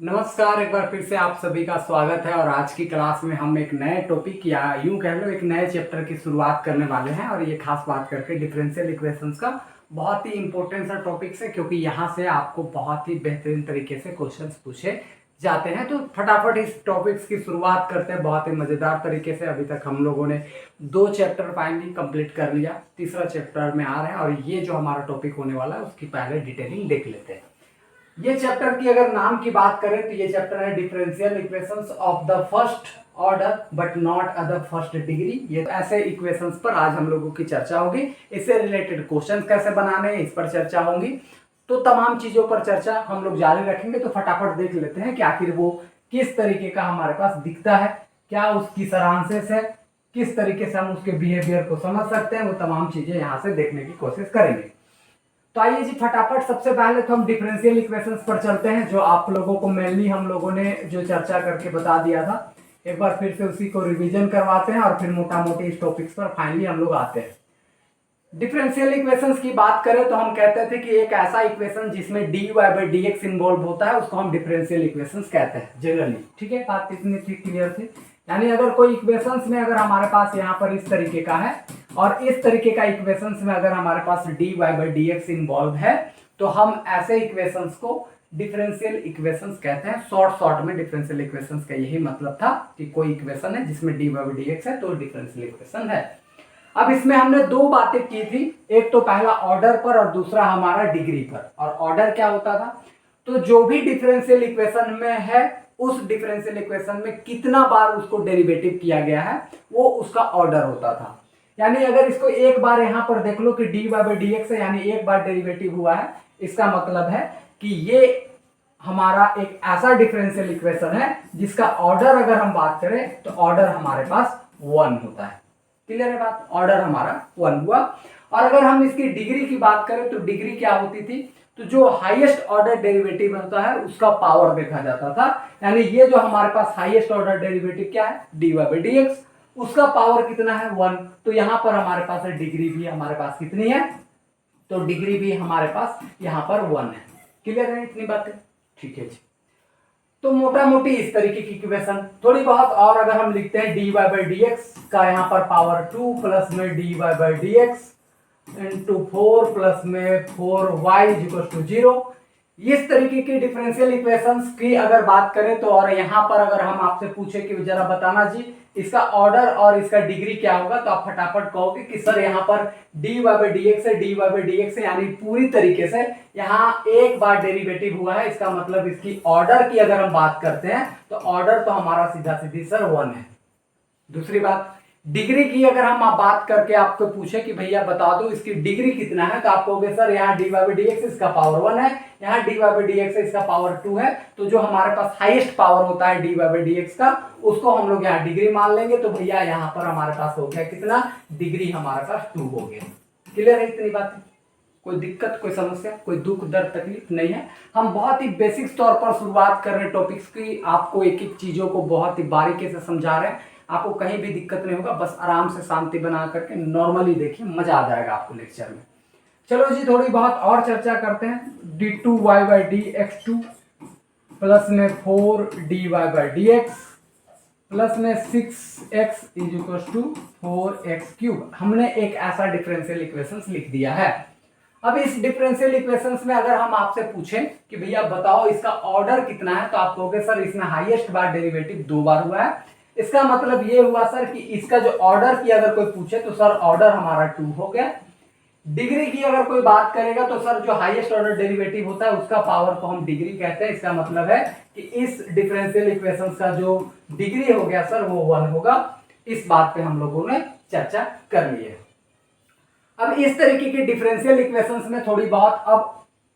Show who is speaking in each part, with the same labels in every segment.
Speaker 1: नमस्कार, एक बार फिर से आप सभी का स्वागत है। और आज की क्लास में हम एक नए टॉपिक या यूं कह लो एक नए चैप्टर की शुरुआत करने वाले हैं। और ये खास बात करके डिफरेंशियल इक्वेशंस का बहुत ही इंपॉर्टेंट सा टॉपिक है, क्योंकि यहाँ से आपको बहुत ही बेहतरीन तरीके से क्वेश्चंस पूछे जाते हैं। तो फटाफट इस टॉपिक्स की शुरुआत करते हैं बहुत ही मज़ेदार तरीके से। अभी तक हम लोगों ने 2 चैप्टर फाइनली कंप्लीट कर लिया, तीसरा चैप्टर में आ रहे हैं। और ये जो हमारा टॉपिक होने वाला है उसकी पहले डिटेलिंग देख लेते हैं। ये चैप्टर की अगर नाम की बात करें तो ये चैप्टर है differential equations of the first order but not of the first degree. ये ऐसे इक्वेशंस पर आज हम लोगों की चर्चा होगी। इससे रिलेटेड क्वेश्चंस कैसे बनाने हैं इस पर चर्चा होगी। तो तमाम चीजों पर चर्चा हम लोग जारी रखेंगे। तो फटाफट देख लेते हैं कि आखिर वो किस तरीके का हमारे पास दिखता है, क्या उसकी सारांशेष है, किस तरीके से हम उसके बिहेवियर को समझ सकते हैं। वो तमाम चीजें यहाँ से देखने की कोशिश करेंगे। तो आइए जी फटाफट सबसे पहले तो हम डिफरेंशियल इक्वेशंस पर चलते हैं, जो आप लोगों को मेनली हम लोगों ने जो चर्चा करके बता दिया था। एक बार फिर से उसी को रिवीजन करवाते हैं और फिर मोटा मोटी इस टॉपिक्स पर फाइनली हम लोग आते हैं। डिफरेंशियल इक्वेशंस की बात करें तो हम कहते थे कि एक ऐसा इक्वेशन जिसमें dy by D x involve होता है उसको हम डिफरेंशियल इक्वेशंस कहते हैं जनरली। ठीक है, बात इतनी क्लियर थी। यानी अगर कोई इक्वेशंस में अगर हमारे पास यहाँ पर इस तरीके का है और इस तरीके का इक्वेशंस में अगर हमारे पास dy by D x involve है तो हम ऐसे इक्वेशंस को डिफरेंशियल इक्वेशंस कहते हैं। शॉर्ट में डिफरेंशियल इक्वेशंस का यही मतलब था कि कोई इक्वेशन है जिसमें dy बाई डी एक्स है तो डिफरेंशियल इक्वेशन है। अब इसमें हमने 2 बातें की थी, एक तो पहला ऑर्डर पर और दूसरा हमारा डिग्री पर। और ऑर्डर क्या होता था, तो जो भी डिफरेंशियल इक्वेशन में है उस डिफरेंशियल इक्वेशन में कितना बार उसको डेरिवेटिव किया गया है वो उसका ऑर्डर होता था। यानी अगर इसको एक बार यहाँ पर देख लो कि dy बाई डी एक्स है, यानी एक बार डेरिवेटिव हुआ है, इसका मतलब है कि ये हमारा एक ऐसा डिफरेंशियल इक्वेशन है जिसका ऑर्डर अगर हम बात करें तो ऑर्डर हमारे पास 1 होता है। क्लियर है बात, ऑर्डर हमारा 1 हुआ। और अगर हम इसकी डिग्री की बात करें तो डिग्री क्या होती थी, तो जो हाईएस्ट ऑर्डर डेरिवेटिव होता है उसका पावर देखा जाता था। यानी ये जो हमारे पास हाईएस्ट ऑर्डर डेरिवेटिव क्या है dy बाई डी एक्स, उसका पावर कितना है 1। तो यहाँ पर हमारे पास डिग्री भी हमारे पास कितनी है, तो डिग्री भी हमारे पास यहाँ पर 1 है। क्लियर है इतनी बातें, ठीक है जी। तो मोटा मोटी इस तरीके की इक्वेशन थोड़ी बहुत और अगर हम लिखते हैं dy बाई डी एक्स का यहाँ पर पावर 2 प्लस में dy by D x into 4 plus में 4y इक्वल टू 0। इस तरीके की डिफरेंशियल इक्वेशंस की अगर बात करें तो, और यहाँ पर अगर हम आपसे पूछे कि जरा बताना जी इसका ऑर्डर और इसका डिग्री क्या होगा, तो आप फटाफट कहोगे कि सर यहाँ पर dy बाई डी एक्स है, dy बाई डी एक्स है, यानी पूरी तरीके से यहाँ एक बार डेरिवेटिव हुआ है। इसका मतलब इसकी ऑर्डर की अगर हम बात करते हैं तो ऑर्डर तो हमारा सीधा सीधी सर 1 है। दूसरी बात, डिग्री की अगर हम आप बात करके आपको पूछे कि भैया बता दो इसकी डिग्री कितना है, तो आप कहोगे सर यहाँ dy बाई डी एक्स इसका पावर 1 है, यहाँ dy बाई डी एक्स इसका पावर 2 है। तो जो हमारे पास हाईएस्ट पावर होता है dy बाई डी एक्स का, उसको हम लोग यहाँ डिग्री मान लेंगे। तो भैया यहाँ पर हमारे पास हो गया कितना, डिग्री हमारे पास 2 हो गया। क्लियर है इतनी बात, कोई दिक्कत कोई समस्या कोई दुख दर्द तकलीफ नहीं है। हम बहुत ही बेसिक्स तौर पर शुरुआत कर रहे हैं टॉपिक्स की, आपको एक एक चीजों को बहुत ही बारीकी से समझा रहे हैं। आपको कहीं भी दिक्कत नहीं होगा, बस आराम से शांति बना करके नॉर्मली देखिए, मजा आ जाएगा आपको लेक्चर में। चलो जी थोड़ी बहुत और चर्चा करते हैं। d2y by D x 2 plus में 4dy by D X plus में 6x is equal to 4x cube. हमने एक ऐसा डिफरेंशियल इक्वेशंस लिख दिया है। अब इस डिफरेंशियल इक्वेशंस में अगर हम आपसे पूछें कि भैया बताओ इसका ऑर्डर कितना है, तो आप कहोगे सर इसमें हाईएस्ट बार डेरिवेटिव 2 बार हुआ है। इसका मतलब ये हुआ सर कि इसका जो ऑर्डर की अगर कोई पूछे तो सर ऑर्डर हमारा 2 हो गया। डिग्री की अगर कोई बात करेगा तो सर जो हाईएस्ट ऑर्डर डेरिवेटिव होता है उसका पावर को हम डिग्री कहते हैं। इसका मतलब है कि इस डिफरेंशियल इक्वेशंस का जो डिग्री हो गया सर वो 1 होगा। इस बात पे हम लोगों ने चर्चा कर ली है। अब इस तरीके के डिफरेंशियल इक्वेशंस में थोड़ी बहुत अब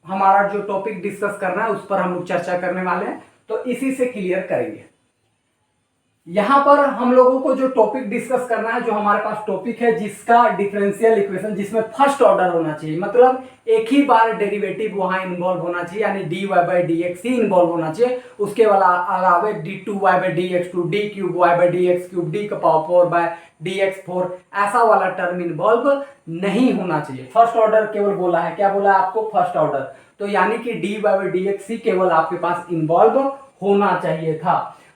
Speaker 1: हमारा जो टॉपिक डिस्कस करना है उस पर हम लोग चर्चा करने वाले हैं, तो इसी से क्लियर करेंगे। यहां पर हम लोगों को जो टॉपिक डिस्कस करना है, जो हमारे पास टॉपिक है जिसका डिफरेंशियल इक्वेशन जिसमें फर्स्ट ऑर्डर होना चाहिए, मतलब एक ही बार डेरिवेटिव वहां इन्वॉल्व होना चाहिए, यानी dy by D x he involve होना चाहिए। उसके अलावा d2y by D x 2, d cube y by D x cube, d का पावर 4 बाई डी एक्स 4, ऐसा वाला टर्म इन्वॉल्व नहीं होना चाहिए। फर्स्ट ऑर्डर केवल बोला है, क्या बोला है आपको, फर्स्ट ऑर्डर। तो यानी कि dy बाई डी एक्स ही केवल आपके पास इन्वॉल्व होना चाहिए था।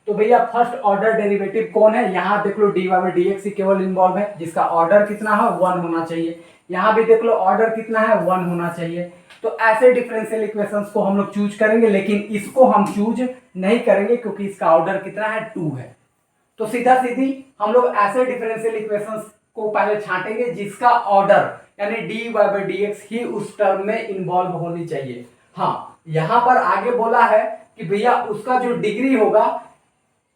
Speaker 1: तो भैया फर्स्ट ऑर्डर डेरिवेटिव कौन है, यहाँ देख लो dy बाई डी एक्स केवल इन्वॉल्व है, जिसका ऑर्डर कितना है 1 होना चाहिए। यहाँ भी देख लो ऑर्डर कितना है 1 होना चाहिए। तो ऐसे डिफरेंशियल इक्वेशंस को हम लोग चूज करेंगे, लेकिन इसको हम चूज नहीं करेंगे क्योंकि इसका ऑर्डर कितना है 2 है। तो सीधा सीधी हम लोग ऐसे डिफरेंशियल इक्वेशंस को पहले छांटेंगे जिसका ऑर्डर यानी dy बाई डी एक्स ही उस टर्म में इन्वॉल्व होनी चाहिए। हाँ, यहां पर आगे बोला है कि भैया उसका जो डिग्री होगा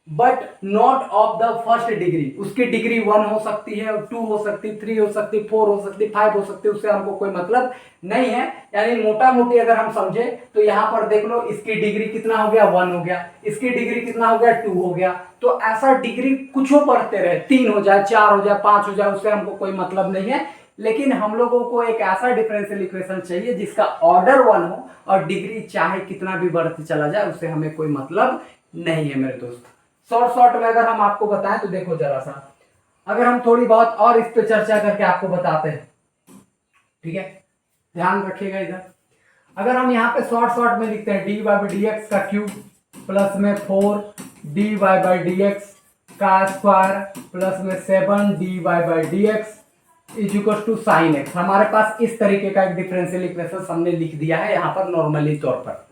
Speaker 1: but not of the first degree, उसकी डिग्री 1 हो सकती है, 2 हो सकती है, 3 हो सकती है, 4 हो सकती है, 5 हो सकती है, उससे हमको कोई मतलब नहीं है। यानी मोटा मोटी अगर हम समझे तो यहाँ पर देख लो इसकी डिग्री कितना हो गया 1 हो गया, इसकी डिग्री कितना हो गया 2 हो गया। तो ऐसा डिग्री कुछ बढ़ते रहे, 3 हो जाए, 4 हो जाए, 5 हो जाए, उससे हमको कोई मतलब नहीं है। लेकिन हम लोगों को एक ऐसा डिफरेंशियल इक्वेशन चाहिए जिसका ऑर्डर 1 हो और डिग्री चाहे कितना भी बढ़ते चला जाए, उससे हमें कोई मतलब नहीं है मेरे दोस्त। शॉर्ट में अगर हम आपको बताएं तो देखो जरा सा, अगर हम थोड़ी बहुत और इस पे चर्चा करके आपको बताते हैं, ठीक है, ध्यान रखिएगा इधर। अगर हम यहाँ पे शॉर्ट में लिखते हैं dy बाई डी एक्स का क्यूब प्लस में 4 dy बाई डी एक्स का स्क्वायर प्लस में 7 dy by D x is equal to sine x. हमारे पास इस तरीके का एक डिफरेंशियल इक्वेशन हमने लिख दिया है यहाँ पर नॉर्मली तौर पर।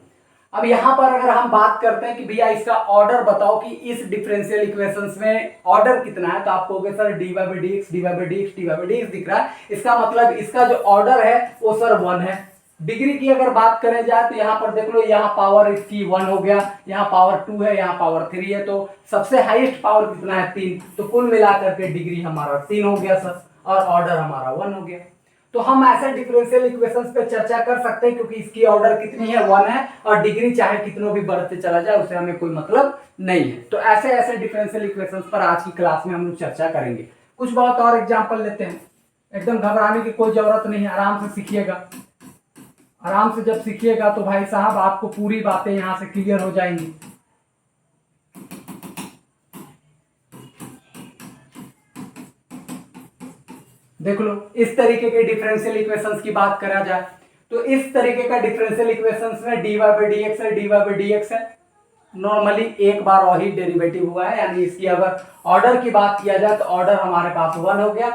Speaker 1: अब यहाँ पर अगर हम बात करते हैं कि भैया इसका ऑर्डर बताओ कि इस डिफरेंशियल इक्वेशंस में ऑर्डर कितना है, तो आप कहोगे sir dy by D x dy by D x dy by D x दिख रहा है, इसका मतलब इसका जो ऑर्डर है वो सर 1 है। डिग्री की अगर बात करें जाए तो यहाँ पर देख लो, यहाँ पावर इसकी 1 हो गया, यहाँ पावर 2 है, यहाँ पावर 3 है, तो सबसे हाईएस्ट पावर कितना है 3, तो कुल मिलाकर के डिग्री हमारा 3 हो गया सर और ऑर्डर हमारा 1 हो गया। तो हम ऐसे डिफरेंशियल इक्वेशंस पे चर्चा कर सकते हैं क्योंकि इसकी ऑर्डर कितनी है 1 है और डिग्री चाहे कितनों भी बढ़ते चला जाए उससे हमें कोई मतलब नहीं है। तो ऐसे ऐसे डिफरेंशियल इक्वेशंस पर आज की क्लास में हम लोग चर्चा करेंगे। कुछ बहुत और एग्जांपल लेते हैं, एकदम घबराने की कोई जरूरत नहीं है, आराम से सीखिएगा। आराम से जब सीखिएगा तो भाई साहब आपको पूरी बातें यहाँ से क्लियर हो जाएंगी। देख लो इस तरीके के डिफरेंशियल इक्वेशंस की बात करा जाए तो इस तरीके का डिफरेंशियल इक्वेशंस में dy बाई डी एक्स है, dy बाई डी एक्स है, नॉर्मली एक बार और ही डेरिवेटिव हुआ है, यानी इसकी अगर ऑर्डर की बात किया जाए तो ऑर्डर हमारे पास 1 हो गया।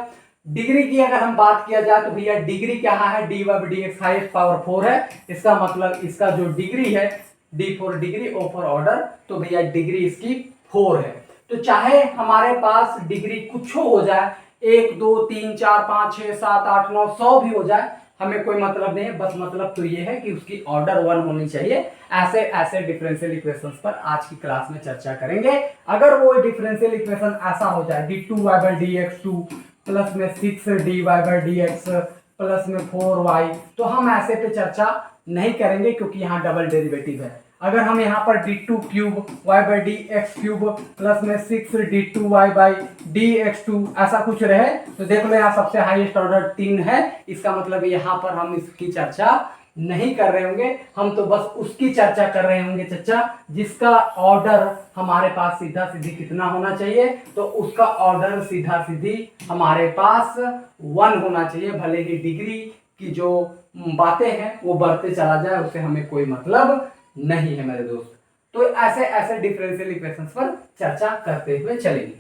Speaker 1: डिग्री की अगर हम बात किया जाए तो भैया डिग्री क्या है, dy by D x highest power 4 है, इसका मतलब इसका जो डिग्री है d4 डिग्री ओवर ऑर्डर, तो भैया डिग्री इसकी 4 है। तो चाहे हमारे पास डिग्री कुछ हो जाए, 1 2 3 4 5 6 7 8 9 100 भी हो जाए, हमें कोई मतलब नहीं है, बस मतलब तो ये है कि उसकी ऑर्डर 1 होनी चाहिए। ऐसे ऐसे डिफरेंशियल इक्वेशंस पर आज की क्लास में चर्चा करेंगे। अगर वो डिफरेंशियल इक्वेशन ऐसा हो जाए d2y by D x 2 plus में 6 dy by D X plus में 4y, तो हम ऐसे पे चर्चा नहीं करेंगे क्योंकि यहाँ डबल डेरिवेटिव है। अगर हम यहाँ पर d2 cube y by D x cube plus में 6 d2y बाई डी एक्स 2 ऐसा कुछ रहे तो देख लो यहाँ सबसे हाईएस्ट ऑर्डर 3 है, इसका मतलब यहाँ पर हम इसकी चर्चा नहीं कर रहे होंगे, हम तो बस उसकी चर्चा कर रहे होंगे चर्चा जिसका ऑर्डर हमारे पास सीधा सीधी कितना होना चाहिए, तो उसका ऑर्डर सीधा सीधी हमारे पास 1 होना चाहिए, भले ही डिग्री की जो बातें हैं वो बढ़ते चला जाए उससे हमें कोई मतलब नहीं है मेरे दोस्त। तो ऐसे ऐसे डिफरेंशियल इक्वेशंस पर चर्चा करते हुए चलेंगे।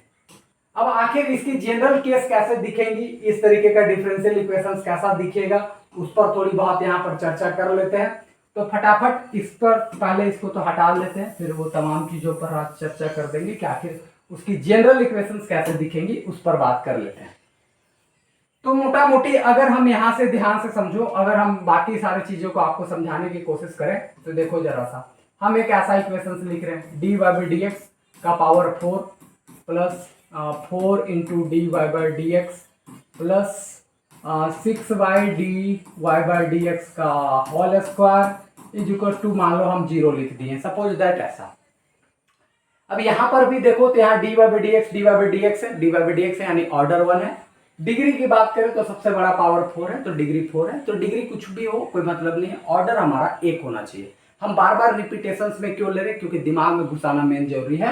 Speaker 1: अब आखिर इसकी जनरल केस कैसे दिखेंगी, इस तरीके का डिफरेंशियल इक्वेशंस कैसा दिखेगा, उस पर थोड़ी बहुत यहाँ पर चर्चा कर लेते हैं। तो फटाफट इस पर पहले इसको तो हटा लेते हैं, फिर वो तमाम चीजों पर आज चर्चा कर देंगे कि आखिर उसकी जनरल इक्वेशंस कैसे दिखेंगी उस पर बात कर लेते हैं। तो मोटा मोटी अगर हम यहाँ से ध्यान से समझो, अगर हम बाकी सारी चीजों को आपको समझाने की कोशिश करें तो देखो जरा सा, हम एक ऐसा इक्वेशन लिख रहे हैं dy बाई डी एक्स का power 4 plus 4 into dy by D X plus 6 by dy by D x का whole square is equal to, मान लो हम 0 लिख दिए, सपोज दैट ऐसा। अब यहाँ पर भी देखो तो यहाँ dy बाई डी एक्स है, dy बाई डी एक्स है यानी ऑर्डर 1 है। डिग्री की बात करें तो सबसे बड़ा पावर 4 है तो डिग्री 4 है, तो डिग्री कुछ भी हो कोई मतलब नहीं है, ऑर्डर हमारा 1 होना चाहिए। हम बार बार रिपीटेशंस में क्यों ले रहे हैं, क्योंकि दिमाग में घुसाना मेन जरूरी है।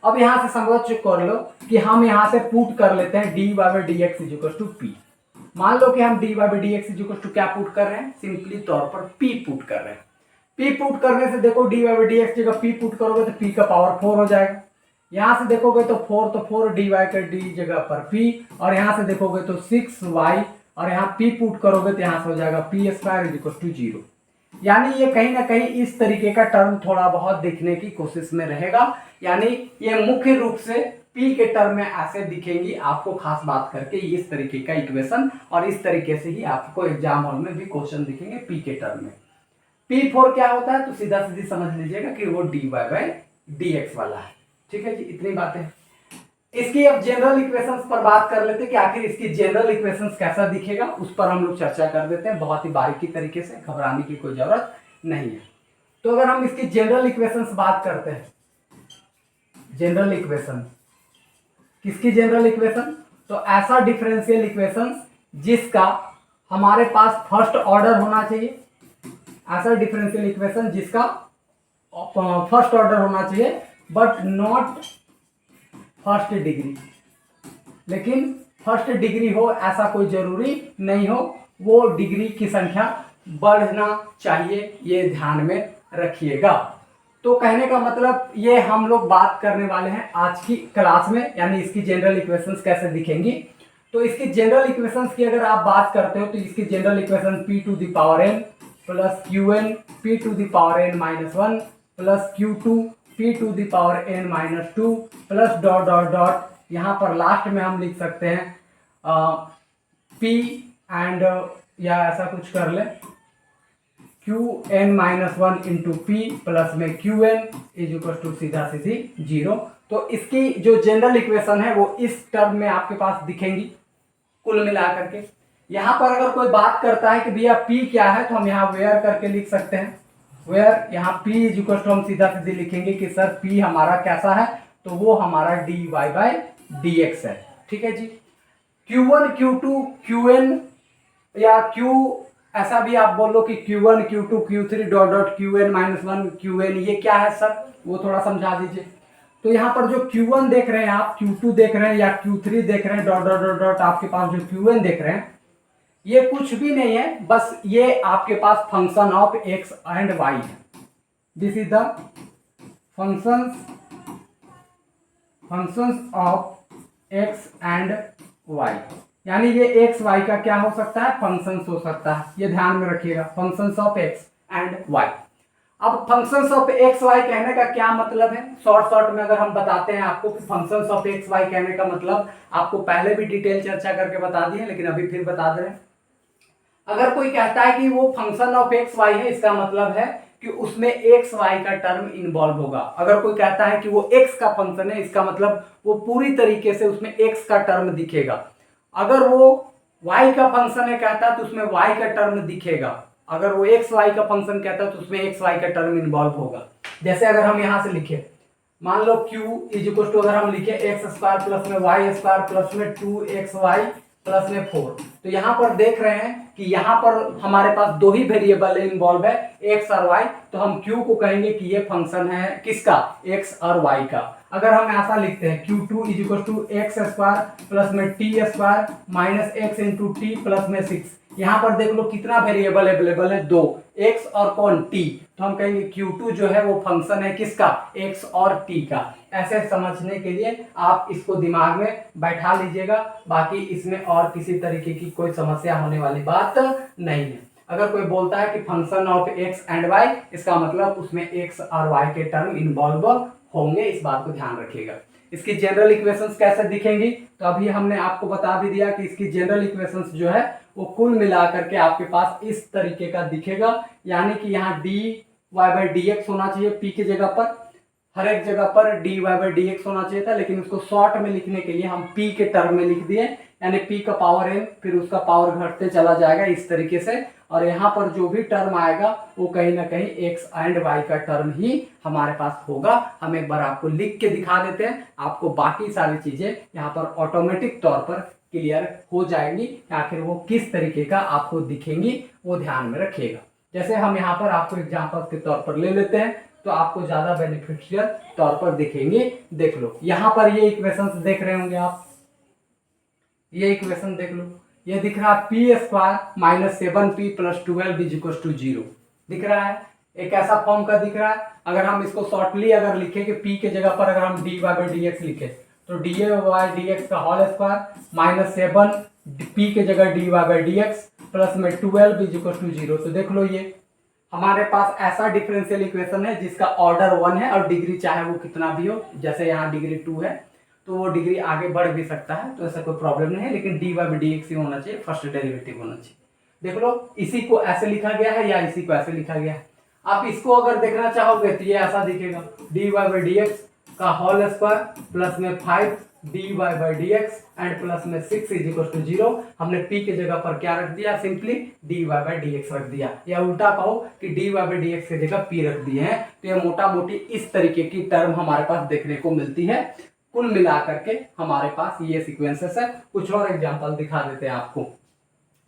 Speaker 1: अब यहाँ से समझ कर लो कि हम यहाँ से पुट कर लेते हैं dy by D x is equal to p। मान लो कि हम dy by D x is equal to क्या पुट कर रहे हैं, सिंपली तौर पर p पुट कर रहे हैं। p पुट करने से देखो dy बाई डी एक्स जगह p पुट करोगे तो p का पावर 4 हो जाएगा। यहाँ से देखोगे तो 4 तो 4 dy का d जगह पर p, और यहाँ से देखोगे तो 6y, और यहाँ p पुट करोगे तो यहाँ से हो जाएगा p स्क्वायर इक्वल टू 0। यानी ये कहीं ना कहीं इस तरीके का टर्म थोड़ा बहुत दिखने की कोशिश में रहेगा, यानी ये मुख्य रूप से p के टर्म में ऐसे दिखेंगी आपको खास बात करके इस तरीके का इक्वेशन, और इस तरीके से ही आपको एग्जाम हॉल में भी क्वेश्चन दिखेंगे p के टर्म में। p4 क्या होता है तो सीधा सीधी समझ लीजिएगा कि वो dy बाई dx वाला है। ठीक है जी, इतनी बातें। इसकी अब जनरल इक्वेशंस पर बात कर लेते हैं कि आखिर इसकी जनरल इक्वेशंस कैसा दिखेगा, उस पर हम लोग चर्चा कर देते हैं बहुत ही बारीकी तरीके से, घबराने की कोई जरूरत नहीं है। तो अगर हम इसकी जनरल इक्वेशंस बात करते हैं, जनरल इक्वेशन किसकी जनरल इक्वेशन, तो ऐसा डिफरेंशियल इक्वेशन जिसका हमारे पास फर्स्ट ऑर्डर होना चाहिए, ऐसा डिफरेंशियल इक्वेशन जिसका फर्स्ट ऑर्डर होना चाहिए बट नॉट फर्स्ट डिग्री, लेकिन फर्स्ट डिग्री हो ऐसा कोई जरूरी नहीं हो, वो डिग्री की संख्या बढ़ना चाहिए, ये ध्यान में रखिएगा। तो कहने का मतलब ये हम लोग बात करने वाले हैं आज की क्लास में, यानी इसकी जनरल इक्वेशंस कैसे दिखेंगी। तो इसकी जनरल इक्वेशंस की अगर आप बात करते हो तो इसकी general equation p to the power n plus qn p to the power n minus 1 plus q2 p to the power n minus 2 plus dot dot dot, यहाँ पर लास्ट में हम लिख सकते हैं p एंड या ऐसा कुछ कर ले qn minus 1 into P plus में qn इज इक्वल टू सीधा सीधी 0। तो इसकी जो जनरल इक्वेशन है वो इस टर्म में आपके पास दिखेंगी कुल मिला करके। यहाँ पर अगर कोई बात करता है कि भैया p क्या है तो हम यहाँ वेयर करके लिख सकते हैं, वेयर यहाँ p इज इक्वल टू हम सीधा सीधी लिखेंगे कि सर p हमारा कैसा है, तो वो हमारा dy बाई dx है। ठीक है जी, q1 q2 qn या q ऐसा भी आप बोलो कि q1 q2 q3 dot dot qn minus 1 qn, ये क्या है सर वो थोड़ा समझा दीजिए। तो यहाँ पर जो q1 देख रहे हैं आप, q2 देख रहे हैं या q3 देख रहे हैं डॉट डॉट डॉट डॉट, आपके पास जो qn देख रहे हैं ये कुछ भी नहीं है, बस ये आपके पास function of x and y है। This is the functions of x and y, यानी ये x y का क्या हो सकता है, फंक्शंस हो सकता है, ये ध्यान में रखिएगा, functions of x and y। अब फंक्शंस ऑफ x y कहने का क्या मतलब है, शॉर्ट में अगर हम बताते हैं आपको कि फंक्शंस ऑफ x y कहने का मतलब आपको पहले भी डिटेल चर्चा करके बता दी है, लेकिन अभी फिर बता दे रहे हैं। अगर कोई कहता है कि वो फंक्शन ऑफ एक्स वाई है, इसका मतलब है कि उसमें एक्स वाई का टर्म इन्वॉल्व होगा। अगर कोई कहता है कि वो एक्स का फंक्शन है, इसका मतलब वो पूरी तरीके से उसमें एक्स का टर्म दिखेगा। अगर वो वाई का फंक्शन है कहता है तो उसमें वाई का टर्म दिखेगा। अगर वो एक्स वाई का फंक्शन कहता है तो उसमें एक्स वाई का टर्म इन्वॉल्व होगा। जैसे अगर हम यहाँ से लिखे, मान लो q इज इक्वल टू अगर हम लिखे एक्स स्क्वायर प्लस में वाई स्क्वायर प्लस में 2xy प्लस में 4, तो यहाँ पर देख रहे हैं कि यहाँ पर हमारे पास दो ही वेरिएबल इन्वॉल्व है, x और y, तो हम q को कहेंगे कि ये फंक्शन है किसका, x और y का। अगर हम ऐसा लिखते हैं q2 is equal to X square plus में T square minus X into T plus में 6, यहाँ पर देख लो कितना वेरिएबल अवेलेबल है, दो, x और कौन, t, तो हम कहेंगे q2 जो है वो फंक्शन है किसका, x और t का। ऐसे समझने के लिए आप इसको दिमाग में बैठा लीजिएगा, बाकी इसमें और किसी तरीके की कोई समस्या होने वाली बात नहीं है। अगर कोई बोलता है कि function of x and y, इसका मतलब उसमें x और y के टर्म इन्वॉल्व होंगे, इस बात को ध्यान रखिएगा। इसकी जनरल इक्वेशंस कैसे दिखेंगी, तो अभी हमने आपको बता भी दिया कि इसकी जनरल इक्वेशंस जो है वो कुल मिलाकर के आपके पास इस तरीके का दिखेगा, यानी कि यहाँ dy बाई dx होना चाहिए p की जगह पर, हर एक जगह पर dy बाई dx होना चाहिए था, लेकिन उसको शॉर्ट में लिखने के लिए हम p के टर्म में लिख दिए, यानी p का पावर n, फिर उसका पावर घटते चला जाएगा इस तरीके से, और यहाँ पर जो भी टर्म आएगा वो कहीं ना कहीं x एंड y का टर्म ही हमारे पास होगा। हम एक बार आपको लिख के दिखा देते हैं, आपको बाकी सारी चीजें यहाँ पर ऑटोमेटिक तौर पर क्लियर हो जाएंगी, आखिर वो किस तरीके का आपको दिखेंगी वो ध्यान में रखिएगा। जैसे हम यहाँ पर आपको एग्जाम्पल के तौर पर ले लेते हैं तो आपको ज्यादा बेनिफिशियल तौर पर दिखेंगे। देख लो यहाँ पर ये इक्वेशंस देख रहे होंगे आप, ये इक्वेशन देख लो, ये दिख रहा है P square minus 7p plus 12 is equal to 0 दिख रहा है। एक ऐसा फॉर्म का दिख रहा है। अगर हम इसको शॉर्टली अगर लिखे कि p के जगह पर अगर हम dy बाई डी एक्स लिखे तो डी बाई डी एक्स का होल स्क्वायर माइनस 7 p के जगह dy by D X plus में 12 इज इक्वल टू 0। तो देख लो ये हमारे पास ऐसा डिफरेंशियल इक्वेशन है जिसका ऑर्डर 1 है और डिग्री चाहे वो कितना भी हो, जैसे यहाँ डिग्री 2 है तो वो डिग्री आगे बढ़ भी सकता है, तो ऐसा कोई प्रॉब्लम नहीं है, लेकिन डी बाई डी एक्स ही होना चाहिए, फर्स्ट डेरिवेटिव होना चाहिए। देख लो इसी को ऐसे लिखा गया है या इसी को ऐसे लिखा गया है। आप इसको अगर देखना चाहोगे तो ये ऐसा दिखेगा d y by D x का होल स्क्वायर प्लस में 5 d y by D x and plus में 6 इज इक्वल टू 0। हमने p के जगह पर क्या रख दिया, simply d y by D x रख दिया, या उल्टा कहो कि d y by D x की जगह p रख दिए हैं। तो ये मोटा मोटी इस तरीके की टर्म हमारे पास देखने को मिलती है। कुल मिलाकर के हमारे पास ये सीक्वेंसेस है। कुछ और एग्जांपल दिखा देते हैं आपको,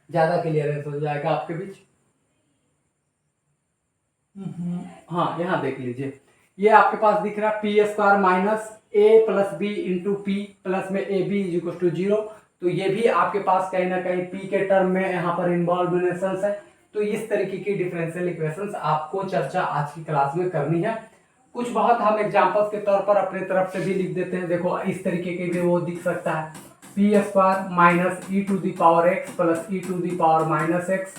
Speaker 1: ज्यादा क्लियरेंस हो जाएगा आपके बीच। हाँ यहाँ देख लीजिए, ये आपके पास दिख रहा है P square minus A plus B into P plus में A B is equal to 0। तो ये भी आपके पास कहीं ना कहीं पी के टर्म में यहाँ पर इन्वॉल्व है। तो इस तरीके की डिफरेंशियल इक्वेशंस आपको चर्चा आज की क्लास में करनी है। कुछ बहुत हम एग्जांपल्स के तौर पर अपने तरफ से भी लिख देते हैं। देखो इस तरीके के भी वो दिख सकता है P square minus E to the power X plus E to the power minus X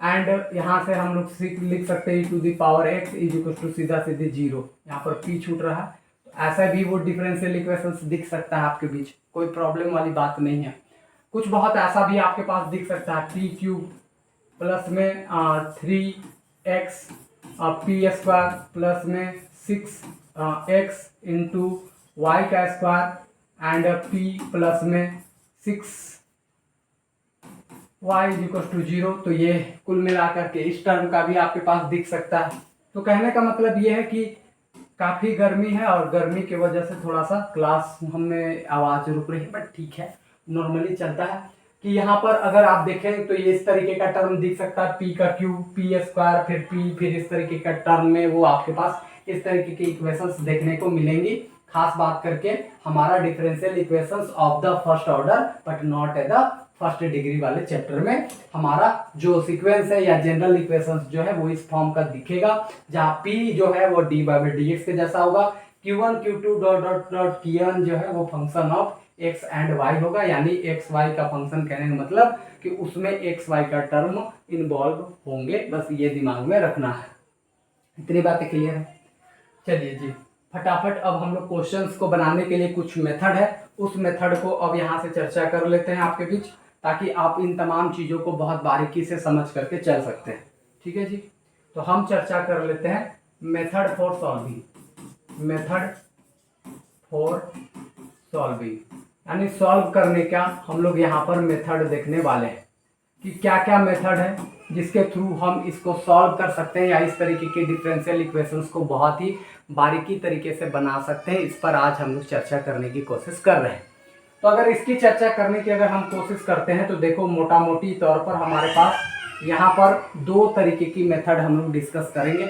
Speaker 1: and यहाँ से हम लोग लिख सकते हैं E to the power X is equal to सीधा सीधे 0। यहाँ पर पी छूट रहा है, तो ऐसा भी वो डिफरेंशियल इक्वेशंस दिख सकता है आपके बीच, कोई प्रॉब्लम वाली बात नहीं है। कुछ बहुत ऐसा भी आपके पास दिख सकता है पी क्यूब प्लस में 3x पी स्क्वायर प्लस में 6x इंटू वाई का स्क्वायर एंड p प्लस में 6y इज इक्वल टू 0। तो ये कुल मिलाकर के इस टर्म का भी आपके पास दिख सकता है। तो कहने का मतलब ये है कि काफ़ी गर्मी है और गर्मी की वजह से थोड़ा सा क्लास हमें आवाज़ रुक रही है, बट ठीक है, नॉर्मली चलता है। कि यहाँ पर अगर आप देखें तो ये इस तरीके का टर्म दिख सकता है p का क्यूब पी स्क्वायर फिर p फिर इस तरीके का टर्म में वो आपके पास इस तरीके की इक्वेशंस देखने को मिलेंगी। खास बात करके हमारा differential equations of the first order but not at the first degree वाले चैप्टर में हमारा जो सीक्वेंस है या जनरल इक्वेशंस जो है वो इस फॉर्म का दिखेगा, जहाँ p जो है वो डी बाई डी एक्स के जैसा होगा, q1 q2 dot dot dot kn जो है वो function of x and y होगा, यानी x y का फंक्शन कहने का मतलब कि उसमें x y का टर्म इन्वॉल्व होंगे। बस ये दिमाग में रखना है। इतनी बातें क्लियर है। चलिए जी फटाफट अब हम लोग क्वेश्चंस को बनाने के लिए कुछ मेथड है, उस मेथड को अब यहाँ से चर्चा कर लेते हैं आपके बीच, ताकि आप इन तमाम चीज़ों को बहुत बारीकी से समझ करके चल सकते हैं। ठीक है जी, तो हम चर्चा कर लेते हैं method for solving. Method for solving यानी सॉल्व करने का हम लोग यहाँ पर मेथड देखने वाले हैं कि क्या क्या मेथड है जिसके थ्रू हम इसको सॉल्व कर सकते हैं या इस तरीके के डिफरेंशियल इक्वेशंस को बहुत ही बारीकी तरीके से बना सकते हैं। इस पर आज हम लोग चर्चा करने की कोशिश कर रहे हैं। तो अगर इसकी चर्चा करने की अगर हम कोशिश करते हैं तो देखो मोटा मोटी तौर पर हमारे पास यहाँ पर दो तरीके की मेथड हम लोग डिस्कस करेंगे,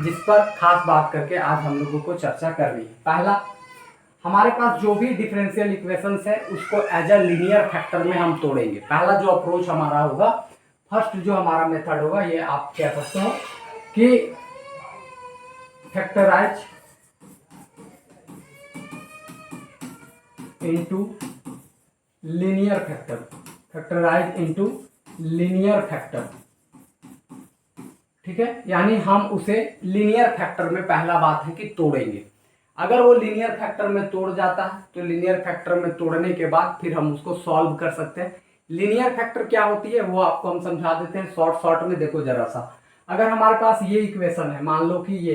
Speaker 1: जिस पर खास बात करके आज हम लोगों को चर्चा करनी है। पहला, हमारे पास जो भी डिफरेंशियल इक्वेशंस है उसको एज अ लीनियर फैक्टर में हम तोड़ेंगे। पहला जो अप्रोच हमारा होगा, फर्स्ट जो हमारा मेथड होगा, ये आप कह सकते हो कि factorise into linear factor, factorise into linear factor. ठीक है, यानी हम उसे लीनियर फैक्टर में पहला बात है कि तोड़ेंगे। अगर वो लीनियर फैक्टर में तोड़ जाता है तो लीनियर फैक्टर में तोड़ने के बाद फिर हम उसको सॉल्व कर सकते हैं। लीनियर फैक्टर क्या होती है वो आपको हम समझा देते हैं शॉर्ट में। देखो जरा सा, अगर हमारे पास ये इक्वेशन है, मान लो कि ये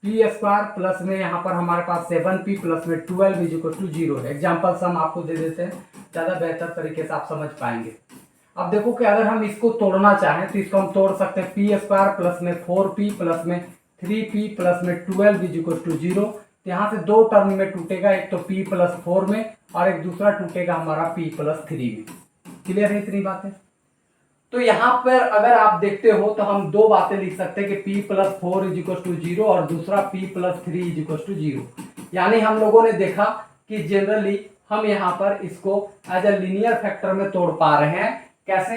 Speaker 1: पी स्क्वायर प्लस में यहाँ पर हमारे पास 7p प्लस में 12 इज इक्वल टू 0 है। एग्जाम्पल्स हम आपको दे देते हैं, ज़्यादा बेहतर तरीके से आप समझ पाएंगे। अब देखो कि अगर हम इसको तोड़ना चाहें तो इसको हम तोड़ सकते हैं पी स्क्वायर प्लस में 4p प्लस में 3p प्लस में 12 इज इक्वल टू 0। यहाँ से दो टर्म में टूटेगा, एक तो p प्लस 4 में और एक दूसरा टूटेगा हमारा p प्लस 3 में। क्लियर है इतनी बातें? तो यहाँ पर अगर आप देखते हो तो हम दो बातें लिख सकते हैं कि p plus 4 is equal to 0 और दूसरा p plus 3 is equal to 0। यानी हम लोगों ने देखा कि जनरली हम यहाँ पर इसको एज अ लीनियर फैक्टर में तोड़ पा रहे हैं। कैसे?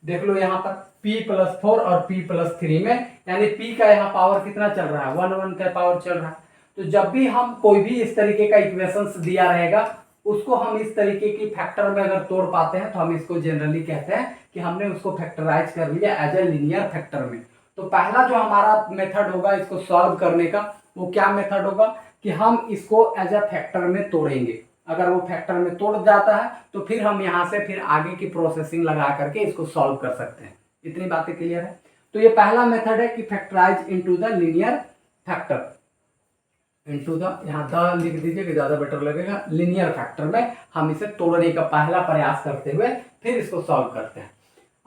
Speaker 1: देख लो यहाँ पर p+4 और p+3 में, यानी p का यहाँ पावर कितना चल रहा है, 1 का पावर चल रहा है। तो जब भी हम कोई भी इस तरीके का इक्वेशंस दिया रहेगा उसको हम इस तरीके की फैक्टर में अगर तोड़ पाते हैं तो हम इसको जनरली कहते हैं कि हमने उसको फैक्टराइज कर लिया एज ए लीनियर फैक्टर में। तो पहला जो हमारा मेथड होगा इसको सॉल्व करने का, वो क्या मेथड होगा कि हम इसको एज ए फैक्टर में तोड़ेंगे। अगर वो फैक्टर में तोड़ जाता है तो फिर हम यहाँ से फिर आगे की प्रोसेसिंग लगा करके इसको सॉल्व कर सकते हैं। इतनी बातें क्लियर है। तो ये पहला मेथड है कि factorise into the linear factor, into the, यहाँ द लिख दीजिए कि ज्यादा बेटर लगेगा। लीनियर फैक्टर में हम इसे तोड़ने का पहला प्रयास करते हुए फिर इसको सॉल्व करते हैं।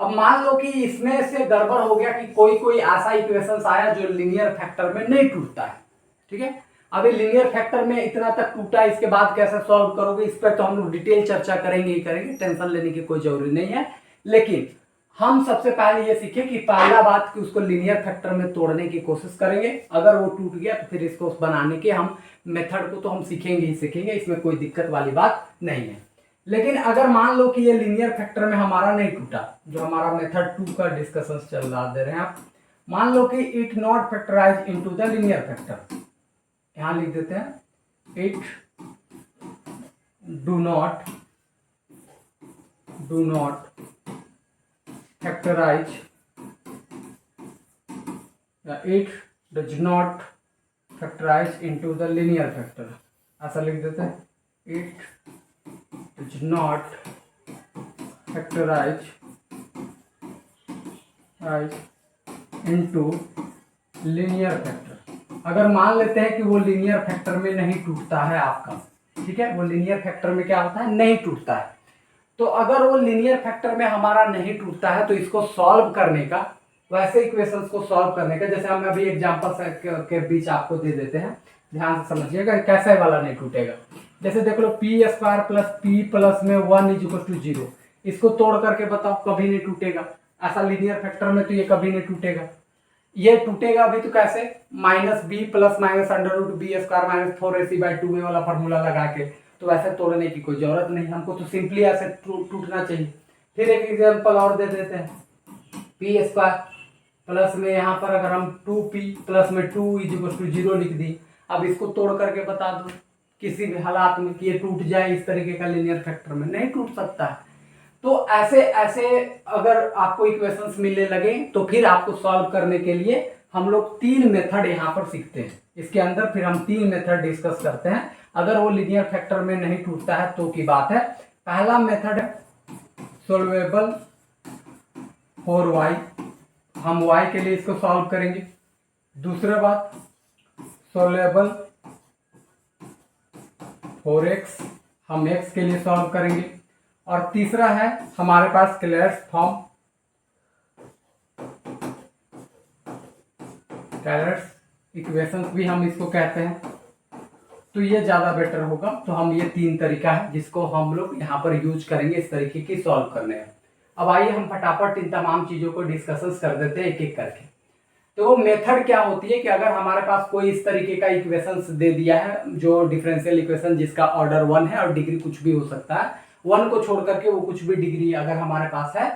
Speaker 1: अब मान लो कि इसमें से गड़बड़ हो गया कि कोई ऐसा इक्वेशन आया जो लीनियर फैक्टर में नहीं टूटता है, ठीक है। अभी लीनियर फैक्टर में इतना तक टूटा, इसके बाद कैसे सॉल्व करोगे इस पर तो हम लोग डिटेल चर्चा करेंगे ही करेंगे, टेंशन लेने की कोई जरूरी नहीं है। लेकिन हम सबसे पहले ये सीखे कि पहला बात कि उसको लीनियर फैक्टर में तोड़ने की कोशिश करेंगे। अगर वो टूट गया तो फिर इसको बनाने के हम मेथड को तो हम सीखेंगे ही सीखेंगे, इसमें कोई दिक्कत वाली बात नहीं है। लेकिन अगर मान लो कि ये लीनियर फैक्टर में हमारा नहीं टूटा, जो हमारा मेथड 2 का डिस्कशन चल रहा दे रहे हैं आप, मान लो कि it not factorise into the linear factor, यहां लिख देते हैं it do not factorise, it does not factorise into the linear factor, ऐसा लिख देते हैं it does not factorise into linear factor. अगर मान लेते हैं कि वो लीनियर फैक्टर में नहीं टूटता है आपका, ठीक है, वो लीनियर फैक्टर में क्या होता है, नहीं टूटता है। तो अगर वो लीनियर फैक्टर में हमारा नहीं टूटता है तो इसको सॉल्व करने का, वैसे इक्वेशंस को सॉल्व करने का, जैसे हम अभी एग्जांपल के बीच आपको दे देते हैं, ध्यान से समझिएगा कैसे वाला नहीं टूटेगा। जैसे देख लो p² प्लस p प्लस में 1 = 0, इसको तोड़ करके बताओ, कभी नहीं टूटेगा। ऐसा लीनियर फैक्टर में तो ये कभी नहीं टूटेगा। ये टूटेगा अभी तो कैसे, -b प्लस -√b² - 4ac/2a वाला फॉर्मूला लगा के, तो वैसे तोड़ने की कोई जरूरत नहीं, हमको तो सिंपली ऐसे टूटना चाहिए। फिर एक एग्जांपल और दे देते हैं, p² प्लस में यहाँ पर अगर हम 2p प्लस में 2 = 0 लिख दी। अब इसको तोड़ करके बता दो किसी भी हालात में कि ये टूट जाए इस तरीके का लीनियर फैक्टर में, नहीं टूट सकता है। तो ऐसे ऐसे अगर आपको इक्वेशंस मिलने लगे तो फिर आपको सॉल्व करने के लिए हम लोग 3 मेथड यहाँ पर सीखते हैं। इसके अंदर फिर हम 3 मेथड डिस्कस करते हैं। अगर वो लीनियर फैक्टर में नहीं टूटता है तो की बात है। पहला मेथड है सोल्वेबल फॉर y, हम y के लिए इसको सॉल्व करेंगे। दूसरा बात सोल्वेबल फॉर x, हम x के लिए सॉल्व करेंगे। और तीसरा है हमारे पास क्लेयर्स फॉर्म, कैलर्स इक्वेशंस भी हम इसको कहते हैं। तो ये ज़्यादा बेटर होगा। तो हम ये 3 तरीका है जिसको हम लोग यहाँ पर यूज करेंगे इस तरीके की सॉल्व करने में। अब आइए हम फटाफट इन तमाम चीज़ों को डिस्कशंस कर देते हैं एक एक करके। तो वो मेथड क्या होती है कि अगर हमारे पास कोई इस तरीके का इक्वेशंस दे दिया है जो डिफरेंशियल इक्वेशन जिसका ऑर्डर 1 है और डिग्री कुछ भी हो सकता है, 1 को छोड़ करके वो कुछ भी डिग्री अगर हमारे पास है,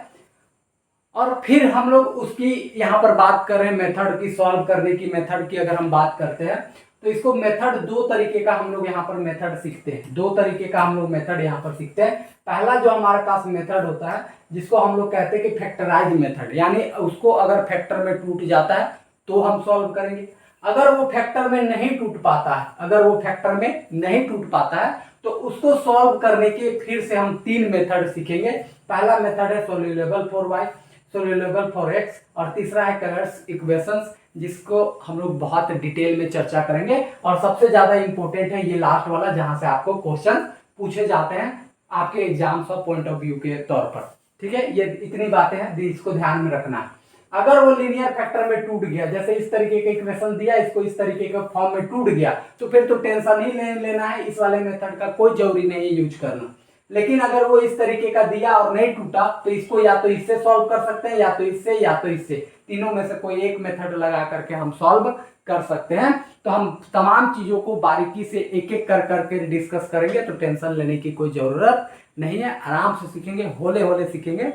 Speaker 1: और फिर हम लोग उसकी यहाँ पर बात कर रहे हैं मेथड की, सॉल्व करने की मेथड की अगर हम बात करते हैं तो इसको मेथड 2 तरीके का हम लोग यहाँ पर मेथड सीखते हैं। 2 तरीके का हम लोग मेथड यहाँ पर सीखते हैं। पहला जो हमारे पास मेथड होता है जिसको हम लोग कहते हैं कि फैक्टराइज मेथड, यानी उसको अगर फैक्टर में टूट जाता है तो हम सॉल्व करेंगे। अगर वो फैक्टर में नहीं टूट पाता है, अगर वो फैक्टर में नहीं टूट पाता है तो उसको सॉल्व करने के फिर से हम 3 मेथड सीखेंगे। पहला मेथड है soluble for y, soluble for x, और तीसरा है कैलर्स इक्वेशंस जिसको हम लोग बहुत डिटेल में चर्चा करेंगे। और सबसे ज्यादा इंपॉर्टेंट है ये लास्ट वाला जहां से आपको क्वेश्चन पूछे जाते हैं आपके एग्जाम्स और पॉइंट ऑफ व्यू के तौर पर, ठीक है। ये इतनी बातें हैं, इसको ध्यान में रखना है। अगर वो लीनियर फैक्टर में टूट गया, जैसे इस तरीके का इक्वेशन दिया, इसको इस तरीके के फॉर्म में टूट गया, तो फिर तो टेंशन ही नहीं लेना है, इस वाले मेथड का कोई जरूरी नहीं है यूज करना। लेकिन अगर वो इस तरीके का दिया और नहीं टूटा तो इसको या तो इससे सॉल्व कर सकते हैं, या तो इससे, या तो इससे, तीनों में से कोई एक मेथड लगा करके हम सॉल्व कर सकते हैं। तो हम तमाम चीजों को बारीकी से एक एक कर करके डिस्कस करेंगे, तो टेंशन लेने की कोई जरूरत नहीं है, आराम से सीखेंगे, होले होले सीखेंगे।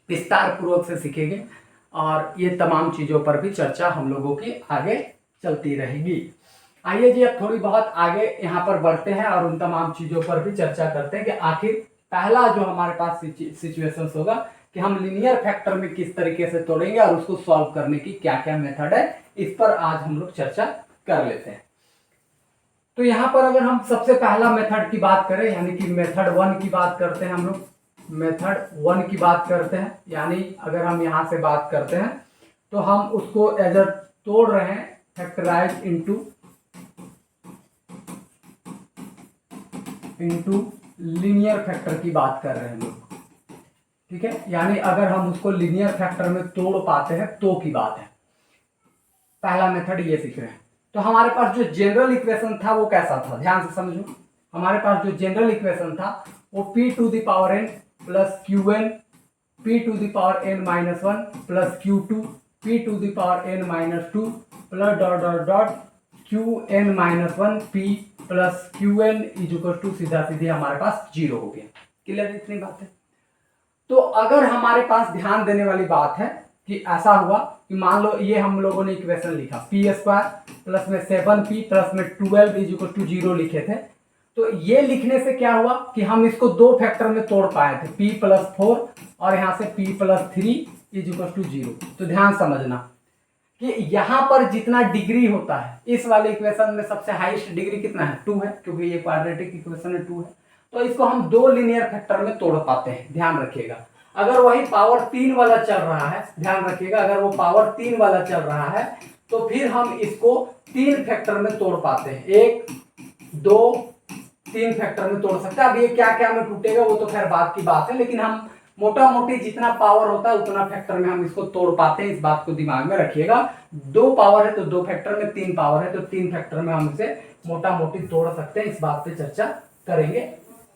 Speaker 1: विस्तार पूर्वक से सीखेंगे और ये तमाम चीज़ों पर भी चर्चा हम लोगों की आगे चलती रहेगी। आइए जी अब थोड़ी बहुत आगे यहाँ पर बढ़ते हैं और उन तमाम चीज़ों पर भी चर्चा करते हैं कि आखिर पहला जो हमारे पास सिचुएशंस होगा कि हम लीनियर फैक्टर में किस तरीके से तोड़ेंगे और उसको सॉल्व करने की क्या क्या मेथड है, इस पर आज हम लोग चर्चा कर लेते हैं। तो यहाँ पर अगर हम सबसे पहला मेथड की बात करें यानी कि मेथड 1 की बात करते हैं, हम लोग मेथड 1 की बात करते हैं, यानी अगर हम यहाँ से बात करते हैं तो हम उसको एज अ तोड़ रहे हैं फैक्टराइज इनटू लीनियर फैक्टर की बात कर रहे हैं लोग, ठीक है। यानी अगर हम उसको लीनियर फैक्टर में तोड़ पाते हैं तो की बात है। पहला मेथड ये सीख रहे हैं। तो हमारे पास जो जनरल इक्वेशन था वो कैसा था, ध्यान से समझो। हमारे पास जो जनरल इक्वेशन था वो p to the power n plus qn p to the power n minus 1 plus q2 p to the power n minus 2 plus dot dot dot qn minus 1 p plus qn is equal to सीधा सीधे हमारे पास 0 हो गया। Clear, इतनी बात है। तो अगर हमारे पास ध्यान देने वाली बात है कि ऐसा हुआ कि मान लो ये हम लोगों ने इक्वेशन लिखा पी स्क्वायर प्लस में 7p प्लस में 12 इज इक्वल टू 0 लिखे थे। तो ये लिखने से क्या हुआ कि हम इसको दो फैक्टर में तोड़ पाए थे, p प्लस 4 और यहाँ से p plus 3 is equal to 0। तो ध्यान समझना कि यहाँ पर जितना डिग्री होता है इस वाले इक्वेशन में सबसे हाईएस्ट डिग्री कितना है, 2 है, क्योंकि ये क्वाड्रेटिक इक्वेशन है 2 है। तो इसको हम दो लीनियर फैक्टर में तोड़ पाते हैं। ध्यान रखिएगा अगर वही पावर 3 वाला चल रहा है, ध्यान रखिएगा अगर वो पावर 3 वाला चल रहा है तो फिर हम इसको 3 फैक्टर में तोड़ पाते हैं, 1 2 3 फैक्टर में तोड़ सकते हैं। अब ये क्या क्या में टूटेगा वो तो खैर बात की बात है, लेकिन हम मोटा मोटी जितना पावर होता है उतना फैक्टर में हम इसको तोड़ पाते हैं। इस बात को दिमाग में रखिएगा। 2 पावर है तो 2 फैक्टर में, 3 पावर है तो 3 फैक्टर में हम इसे मोटा मोटी तोड़ सकते हैं। इस बात पे चर्चा करेंगे।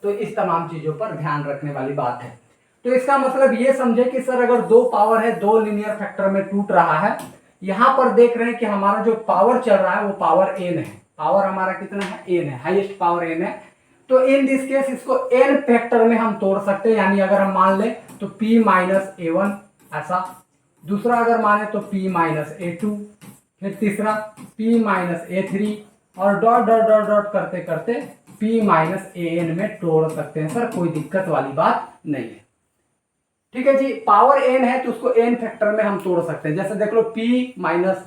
Speaker 1: तो इस तमाम चीजों पर ध्यान रखने वाली बात है। तो इसका मतलब ये समझे कि सर अगर 2 पावर है, 2 लीनियर फैक्टर में टूट रहा है, यहां पर देख रहे हैं कि हमारा जो पावर चल रहा है वो पावर n है। पावर हमारा कितना है, n है, हाईएस्ट पावर n है। तो इन दिस केस इसको n फैक्टर में हम तोड़ सकते हैं। यानी अगर हम मान ले तो p माइनस a1 ऐसा, दूसरा अगर माने तो p माइनस a2, फिर तीसरा p माइनस a3 और डॉट डॉट डॉट डॉट करते करते p माइनस an में तोड़ सकते हैं। सर कोई दिक्कत वाली बात नहीं है, ठीक है जी। पावर n है तो उसको n फैक्टर में हम तोड़ सकते हैं। जैसे देख लो p माइनस,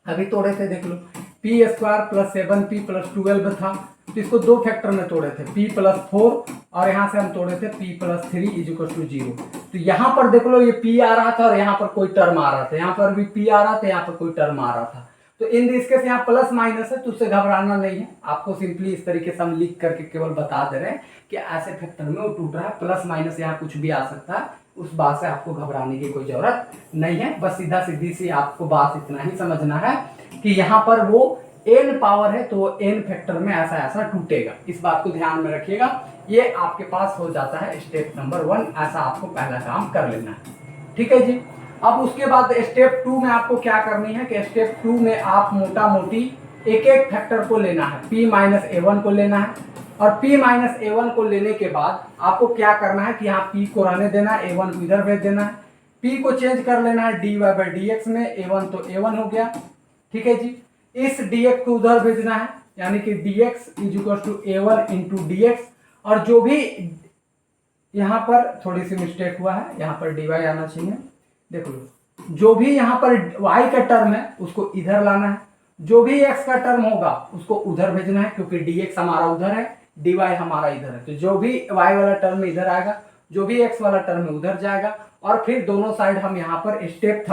Speaker 1: अभी तोड़े थे देख लो, p square plus 7p plus 12 था, तो इसको 2 फैक्टर में तोड़े थे, p प्लस 4 और यहाँ से हम तोड़े थे p plus 3 is equal to 0। तो यहाँ पर देख लो ये p आ रहा था और यहाँ पर कोई टर्म आ रहा था, यहाँ पर भी p आ रहा था, यहाँ पर कोई टर्म आ रहा था। तो इन दिस केस यहाँ प्लस माइनस है तो उससे घबराना नहीं है। आपको सिंपली इस तरीके से हम लिख करके केवल बता दे रहे हैं कि ऐसे फैक्टर में वो टूट रहा है। प्लस माइनस यहाँ कुछ भी आ सकता है, उस बात से आपको घबराने की कोई जरूरत नहीं है। बस सीधा सीधी सी आपको बात इतना ही समझना है कि यहाँ पर वो n पावर है तो वो n फैक्टर में ऐसा ऐसा टूटेगा। इस बात को ध्यान में रखिएगा। ये आपके पास हो जाता है स्टेप नंबर 1। ऐसा आपको पहला काम कर लेना है, ठीक है जी। अब उसके बाद स्टेप 2 में आपको क्या करनी है कि स्टेप 2 में आप मोटा मोटी एक एक फैक्टर को लेना है। p माइनस a1 को लेना है और p माइनस a1 को लेने के बाद आपको क्या करना है कि यहाँ p को रहने देना है, a1 को इधर भेज देना है, p को चेंज कर लेना है dy बाई dx में, a1 तो a1 हो गया, ठीक है जी। इस dx को उधर भेजना है यानी कि dx is equal to a1 into dx, और जो भी यहाँ पर थोड़ी सी मिस्टेक हुआ है, यहाँ पर dy आना चाहिए, देख लो, जो भी यहाँ पर y का टर्म है उसको इधर लाना है, जो भी x का टर्म होगा उसको उधर भेजना है, क्योंकि dx हमारा उधर है, dy हमारा इधर है। तो जो भी y वाला टर्म इधर आएगा, जो भी x वाला टर्म है उधर जाएगा। और फिर दोनों साइड हम यहाँ पर स्टेप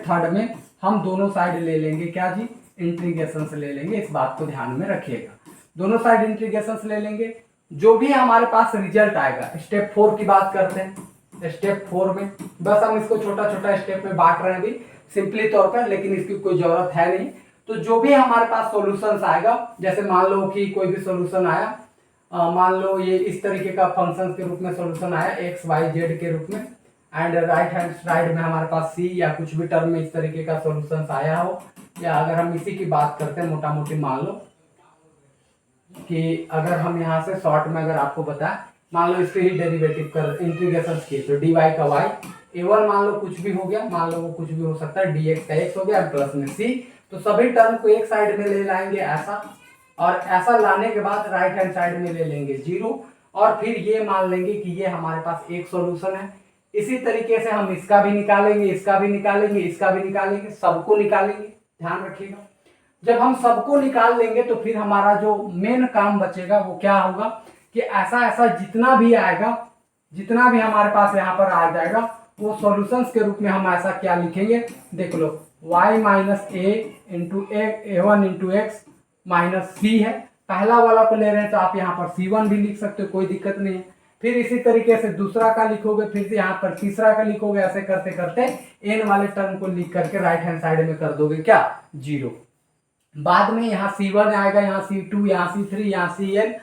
Speaker 1: थर्ड में हम दोनों साइड ले लेंगे क्या जी, इंटीग्रेशन ले लेंगे। इस बात को ध्यान में रखिएगा, दोनों साइड इंटीग्रेशन ले लेंगे। जो भी हमारे पास रिजल्ट आएगा, स्टेप 4 की बात करते हैं। स्टेप 4 में बस हम इसको छोटा छोटा स्टेप में बांट रहे हैं अभी सिंपली तौर पर, लेकिन इसकी कोई जरूरत है नहीं। तो जो भी हमारे पास सॉल्यूशंस आएगा, जैसे मान लो कि कोई भी सॉल्यूशन आया, मान लो ये इस तरीके का फंक्शन के रूप में सॉल्यूशन आया x y z के रूप में, एंड राइट हैंड साइड में हमारे पास c या कुछ भी टर्म में इस तरीके का सॉल्यूशन आया हो, या अगर हम इसी की बात करते हैं मोटा मोटी, मान लो कि अगर हम यहाँ से शॉर्ट में अगर आपको बताएं मान लो इसके ही डेरिवेटिव कर इंटीग्रेशन किए तो dy का y, a1 मान लो कुछ भी हो गया, मान लो वो कुछ भी हो सकता है, dx का x हो गया प्लस में c। तो सभी टर्म को एक साइड में ले लाएंगे ऐसा, और ऐसा लाने के बाद राइट हैंड साइड में ले लेंगे 0, और फिर ये मान लेंगे कि ये हमारे पास एक सॉल्यूशन है। इसी तरीके से हम इसका भी निकालेंगे, इसका भी निकालेंगे, इसका भी निकालेंगे, सबको निकालेंगे। ध्यान रखिएगा, जब हम सबको निकाल लेंगे तो फिर हमारा जो मेन काम बचेगा वो क्या होगा कि ऐसा ऐसा जितना भी आएगा, जितना भी हमारे पास यहाँ पर आ जाएगा वो सॉल्यूशंस के रूप में हम ऐसा क्या लिखेंगे, देख लो y माइनस ए into a1 into X minus C है। पहला वाला को ले रहे हैं तो आप यहाँ पर c1 भी लिख सकते हो, कोई दिक्कत नहीं है। फिर इसी तरीके से दूसरा का लिखोगे, फिर से यहाँ पर तीसरा का लिखोगे, ऐसे करते करते n वाले टर्म को लिख करके राइट हैंड साइड में कर दोगे क्या 0। बाद में यहाँ c1 आएगा, यहाँ c2, यहाँ c3, यहाँ cn।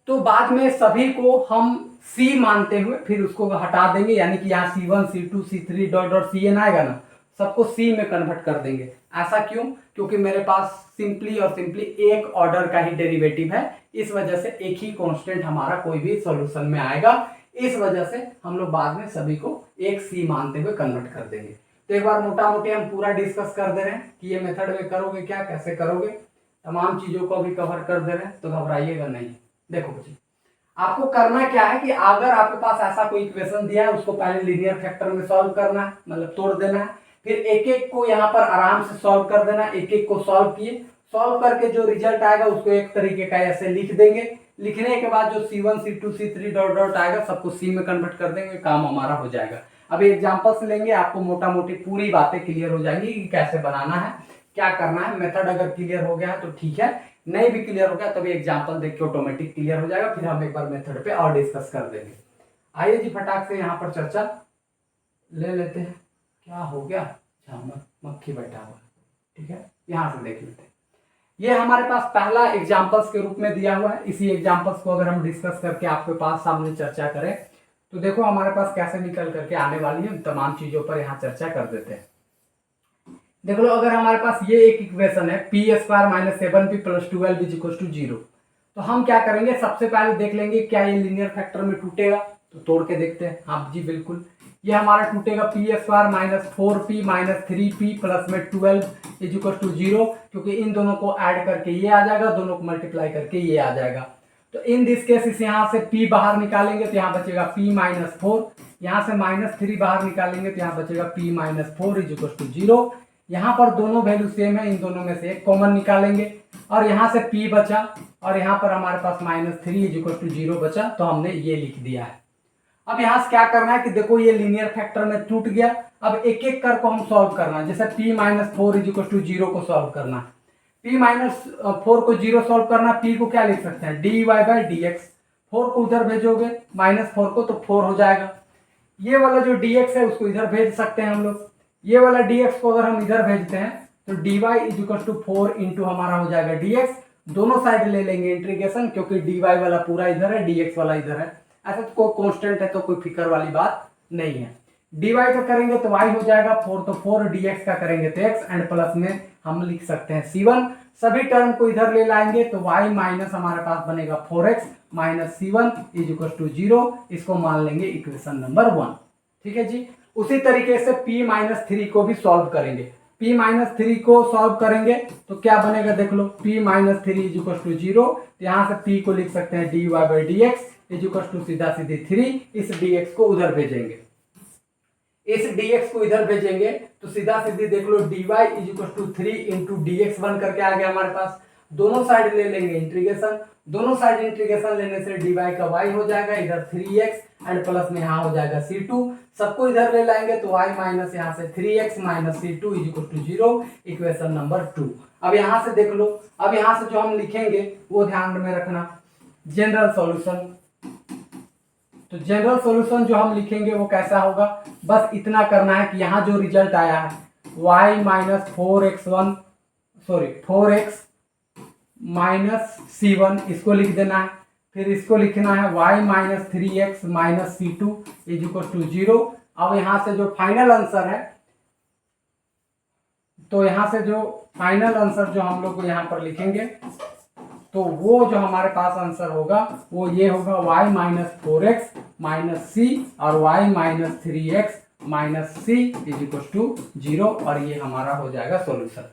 Speaker 1: तो बाद में सभी को हम c मानते हुए फिर उसको हटा देंगे, यानी कि यहाँ c1, c2, c3 dot dot cn आएगा ना, सबको c में कन्वर्ट कर देंगे। ऐसा क्यों? क्योंकि मेरे पास सिंपली और सिंपली एक ऑर्डर का ही डेरिवेटिव है, इस वजह से एक ही कांस्टेंट हमारा कोई भी सॉल्यूशन में आएगा। इस वजह से हम लोग बाद में सभी को एक c मानते हुए कन्वर्ट कर देंगे। तो एक बार मोटा मोटी हम पूरा डिस्कस कर दे रहे हैं कि ये मेथड में करोगे क्या, कैसे करोगे, तमाम चीजों को भी कवर कर दे रहे हैं, तो घबराइएगा नहीं। देखो बच्चे, आपको करना क्या है कि अगर आपके पास ऐसा कोई इक्वेशन दिया है उसको पहले लीनियर फैक्टर में सॉल्व करना है, मतलब तोड़ देना है, फिर एक एक को यहाँ पर आराम से सॉल्व कर देना है। एक एक को सॉल्व किए, सॉल्व करके जो रिजल्ट आएगा उसको एक तरीके का ऐसे लिख देंगे। लिखने के बाद जो c1, c2, c3 dot dot आएगा सबको c में कन्वर्ट कर देंगे, काम हमारा हो जाएगा। अब एग्जांपल्स लेंगे, आपको मोटा मोटी पूरी बातें क्लियर हो जाएंगी कि कैसे बनाना है, क्या करना है। मेथड अगर क्लियर हो गया है तो ठीक है, नहीं भी क्लियर हो गया तभी एग्जाम्पल देख के ऑटोमेटिक क्लियर हो जाएगा। फिर हम एक बार मेथड पे और डिस्कस कर देंगे। आइए जी फटाक से यहाँ पर चर्चा ले लेते हैं। क्या हो गया, मक्खी बैठा हुआ, ठीक है, यहाँ से देख लेते हैं। ये हमारे पास पहला एग्जाम्पल्स के रूप में दिया हुआ है। इसी एग्जाम्पल्स को अगर हम डिस्कस करके आपके पास सामने चर्चा करें तो देखो हमारे पास कैसे निकल करके आने वाली है, तमाम चीजों पर यहाँ चर्चा कर देते हैं। देख लो, अगर हमारे पास ये एक इक्वेशन है P square minus 7p plus 12 is equal to 0, तो हम क्या करेंगे, सबसे पहले देख लेंगे क्या ये लीनियर फैक्टर में टूटेगा, तो तोड़ के देखते हैं। हाँ जी बिल्कुल, ये हमारा टूटेगा P square minus 4p minus 3p plus में 12 इज इक्वल टू 0, क्योंकि इन दोनों को ऐड करके ये आ जाएगा, दोनों को मल्टीप्लाई करके ये आ जाएगा। तो इन दिस केस इस यहाँ से p बाहर निकालेंगे तो यहाँ बचेगा p माइनस 4, यहाँ से माइनस 3 बाहर निकालेंगे तो यहाँ बचेगा p minus 4 is equal to 0। यहाँ पर दोनों वैल्यू सेम है, इन दोनों में से एक कॉमन निकालेंगे और यहाँ से p बचा और यहाँ पर हमारे पास माइनस 3 इज इक्वल टू 0 बचा, तो हमने ये लिख दिया है। अब यहाँ से क्या करना है कि देखो ये लीनियर फैक्टर में टूट गया, अब एक एक कर को हम सॉल्व करना है। जैसे p minus 4 is equal to 0 को सॉल्व करना है, p माइनस 4 को 0 सॉल्व करना, p को क्या लिख सकते हैं dy बाई dx, 4 को उधर भेजोगे माइनस 4 को तो 4 हो जाएगा। ये वाला जो dx है उसको इधर भेज सकते हैं हम लोग, ये वाला dx को अगर हम इधर भेजते हैं तो dy is equal to 4 into हमारा हो जाएगा dx। दोनों साइड ले लेंगे इंटीग्रेशन, क्योंकि dy वाला पूरा इधर है, dx वाला इधर है। ऐसा तो कोई कांस्टेंट है तो कोई फिक्र वाली बात नहीं है। dy का करेंगे तो y हो जाएगा 4 तो 4, dx का करेंगे तो x, एंड प्लस में हम लिख सकते हैं c1। सभी टर्म को इधर ले लाएंगे तो y माइनस हमारे पास बनेगा 4x minus c1 is equal to 0। इसको मान लेंगे इक्वेशन नंबर 1, ठीक है जी। उसी तरीके से p माइनस 3 को भी सॉल्व करेंगे। p माइनस 3 को सॉल्व करेंगे तो क्या बनेगा, देख लो p minus 3 is equal to 0, तो यहाँ से p को लिख सकते हैं dy by dx is equal to सीधा सीधी 3। इस dx को उधर भेजेंगे, इस dx को इधर भेजेंगे तो सीधा सीधी देख लो dy is equal to 3 into dx बन करके आ गया हमारे पास। दोनों साइड ले लेंगे इंटीग्रेशन, दोनों साइड इंटीग्रेशन लेने से dy का y हो जाएगा इधर 3x एंड प्लस में यहाँ हो जाएगा c2। सबको इधर ले लाएंगे तो y माइनस यहाँ से 3x minus c2 is equal to 0, equation number 2। अब यहाँ से देख लो, अब यहाँ से जो हम लिखेंगे वो ध्यान में रखना, जनरल सॉल्यूशन। तो जनरल सॉल्यूशन जो हम लिखेंगे वो कैसा होगा, बस इतना करना है कि यहाँ जो रिजल्ट आया है y minus 4x minus c1 इसको लिख देना है। फिर इसको लिखना है y minus 3x minus c2 is equal to 0। अब यहाँ से जो फाइनल आंसर है, तो यहाँ से जो फाइनल आंसर जो हम लोग यहाँ पर लिखेंगे तो वो जो हमारे पास आंसर होगा वो ये होगा y minus 4x minus c और y minus 3x minus c is equal to 0 और ये हमारा हो जाएगा सॉल्यूशन।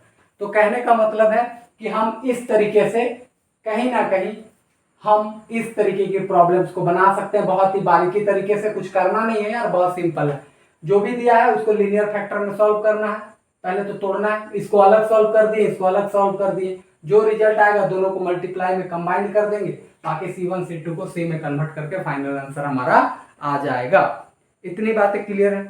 Speaker 1: तो कहने का मतलब है कि हम इस तरीके से कहीं ना कहीं हम इस तरीके की प्रॉब्लम्स को बना सकते हैं, बहुत ही बारीकी तरीके से। कुछ करना नहीं है यार, बहुत सिंपल है। जो भी दिया है उसको लीनियर फैक्टर में सॉल्व करना है, पहले तो तोड़ना है। इसको अलग सॉल्व कर दिए, इसको अलग सॉल्व कर दिए, जो रिजल्ट आएगा दोनों को मल्टीप्लाई में कंबाइन कर देंगे, ताकि C1 C2 को C में कन्वर्ट करके फाइनल आंसर हमारा आ जाएगा। इतनी बातें क्लियर है?